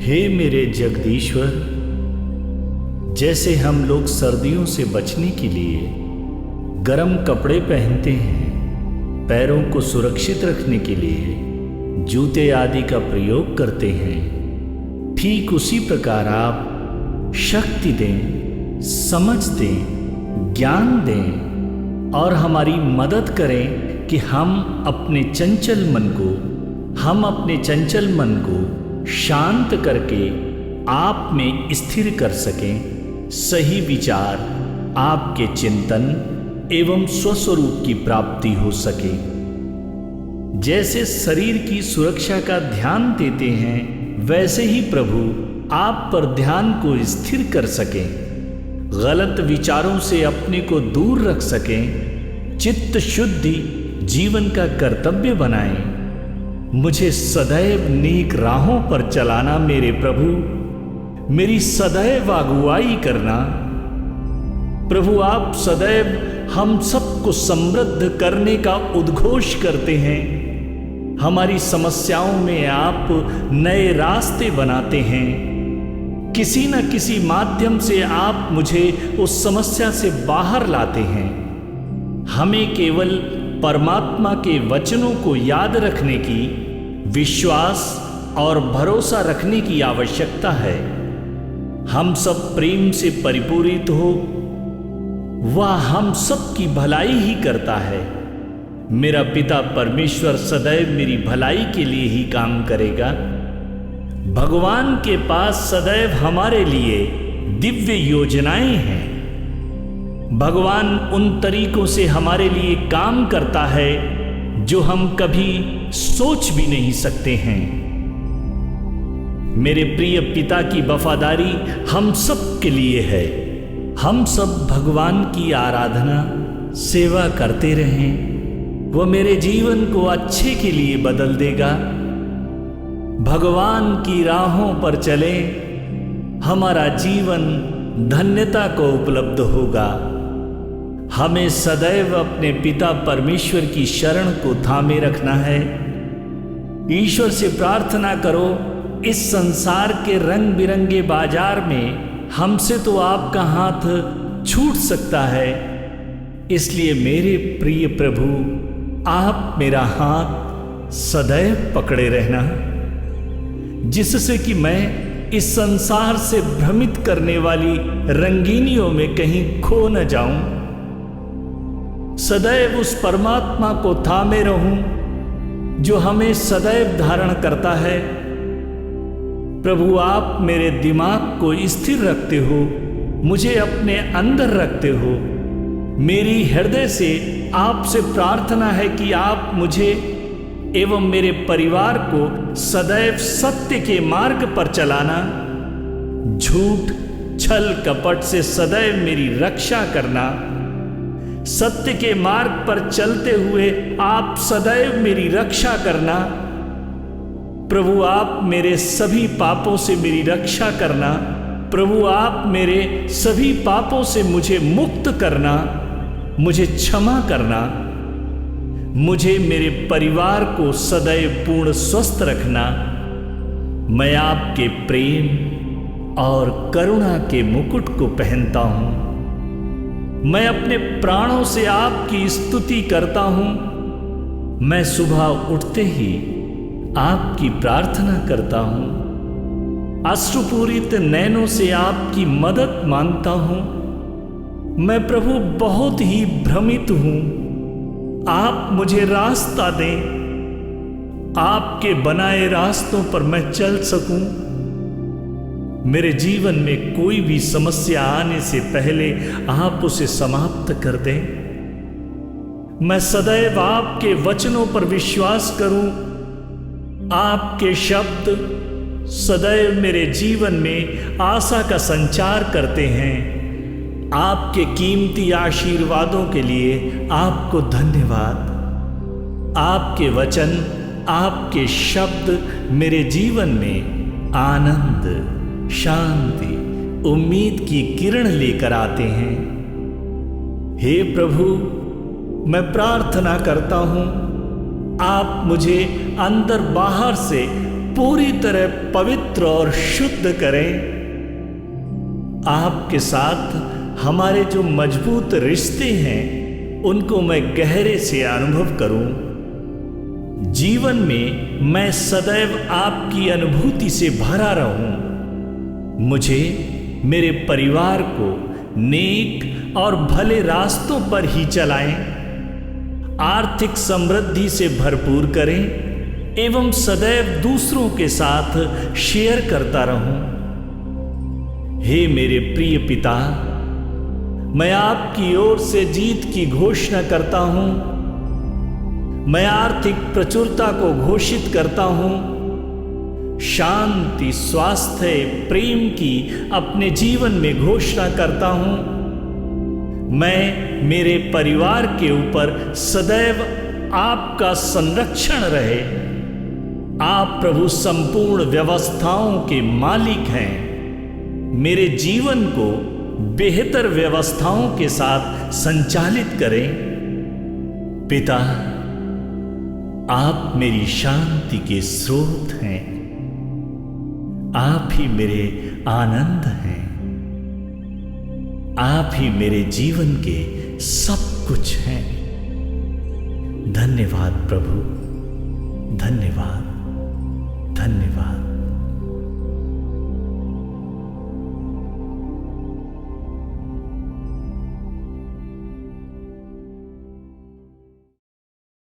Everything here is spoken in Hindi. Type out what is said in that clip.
हे मेरे जगदीश्वर, जैसे हम लोग सर्दियों से बचने के लिए गर्म कपड़े पहनते हैं, पैरों को सुरक्षित रखने के लिए जूते आदि का प्रयोग करते हैं, ठीक उसी प्रकार आप शक्ति दें, समझ दें, ज्ञान दें और हमारी मदद करें कि हम अपने चंचल मन को शांत करके आप में स्थिर कर सकें, सही विचार, आपके चिंतन एवं स्वस्वरूप की प्राप्ति हो सके। जैसे शरीर की सुरक्षा का ध्यान देते हैं, वैसे ही प्रभु आप पर ध्यान को स्थिर कर सकें, गलत विचारों से अपने को दूर रख सकें, चित्त शुद्धि जीवन का कर्तव्य बनाएं। मुझे सदैव नेक राहों पर चलाना मेरे प्रभु, मेरी सदैव अगुवाई करना। प्रभु आप सदैव हम सबको समृद्ध करने का उद्घोष करते हैं, हमारी समस्याओं में आप नए रास्ते बनाते हैं, किसी न किसी माध्यम से आप मुझे उस समस्या से बाहर लाते हैं। हमें केवल परमात्मा के वचनों को याद रखने की, विश्वास और भरोसा रखने की आवश्यकता है। हम सब प्रेम से परिपूरित हो, वह हम सब की भलाई ही करता है। मेरा पिता परमेश्वर सदैव मेरी भलाई के लिए ही काम करेगा। भगवान के पास सदैव हमारे लिए दिव्य योजनाएं हैं। भगवान उन तरीकों से हमारे लिए काम करता है जो हम कभी सोच भी नहीं सकते हैं। मेरे प्रिय पिता की वफादारी हम सब के लिए है। हम सब भगवान की आराधना, सेवा करते रहें, वह मेरे जीवन को अच्छे के लिए बदल देगा। भगवान की राहों पर चलें, हमारा जीवन धन्यता को उपलब्ध होगा। हमें सदैव अपने पिता परमेश्वर की शरण को थामे रखना है। ईश्वर से प्रार्थना करो, इस संसार के रंग बिरंगे बाजार में हमसे तो आपका हाथ छूट सकता है। इसलिए मेरे प्रिय प्रभु, आप मेरा हाथ सदैव पकड़े रहना, जिससे कि मैं इस संसार से भ्रमित करने वाली रंगीनियों में कहीं खो न जाऊं। सदैव उस परमात्मा को थामे रहूं जो हमें सदैव धारण करता है। प्रभु आप मेरे दिमाग को स्थिर रखते हो, मुझे अपने अंदर रखते हो। मेरी हृदय से आपसे प्रार्थना है कि आप मुझे एवं मेरे परिवार को सदैव सत्य के मार्ग पर चलाना, झूठ छल कपट से सदैव मेरी रक्षा करना। सत्य के मार्ग पर चलते हुए आप सदैव मेरी रक्षा करना। प्रभु आप मेरे सभी पापों से मेरी रक्षा करना। प्रभु आप मेरे सभी पापों से मुझे मुक्त करना, मुझे क्षमा करना। मुझे मेरे परिवार को सदैव पूर्ण स्वस्थ रखना। मैं आपके प्रेम और करुणा के मुकुट को पहनता हूं। मैं अपने प्राणों से आपकी स्तुति करता हूं। मैं सुबह उठते ही आपकी प्रार्थना करता हूं। अश्रुपूरित नैनों से आपकी मदद मांगता हूं। मैं प्रभु बहुत ही भ्रमित हूं। आप मुझे रास्ता दें, आपके बनाए रास्तों पर मैं चल सकूं। मेरे जीवन में कोई भी समस्या आने से पहले आप उसे समाप्त कर दें। मैं सदैव आपके वचनों पर विश्वास करूं। आपके शब्द सदैव मेरे जीवन में आशा का संचार करते हैं। आपके कीमती आशीर्वादों के लिए आपको धन्यवाद। आपके वचन, आपके शब्द मेरे जीवन में आनंद, शांति, उम्मीद की किरण लेकर आते हैं। हे प्रभु, मैं प्रार्थना करता हूं, आप मुझे अंदर बाहर से पूरी तरह पवित्र और शुद्ध करें। आपके साथ हमारे जो मजबूत रिश्ते हैं उनको मैं गहरे से अनुभव करूं। जीवन में मैं सदैव आपकी अनुभूति से भरा रहूं। मुझे मेरे परिवार को नेक और भले रास्तों पर ही चलाएं, आर्थिक समृद्धि से भरपूर करें एवं सदैव दूसरों के साथ शेयर करता रहूं। हे मेरे प्रिय पिता, मैं आपकी ओर से जीत की घोषणा करता हूं। मैं आर्थिक प्रचुरता को घोषित करता हूं। शांति, स्वास्थ्य, प्रेम की अपने जीवन में घोषणा करता हूं। मैं मेरे परिवार के ऊपर सदैव आपका संरक्षण रहे। आप प्रभु संपूर्ण व्यवस्थाओं के मालिक हैं। मेरे जीवन को बेहतर व्यवस्थाओं के साथ संचालित करें। पिता, आप मेरी शांति के स्रोत हैं। आप ही मेरे आनंद हैं। आप ही मेरे जीवन के सब कुछ हैं। धन्यवाद प्रभु, धन्यवाद।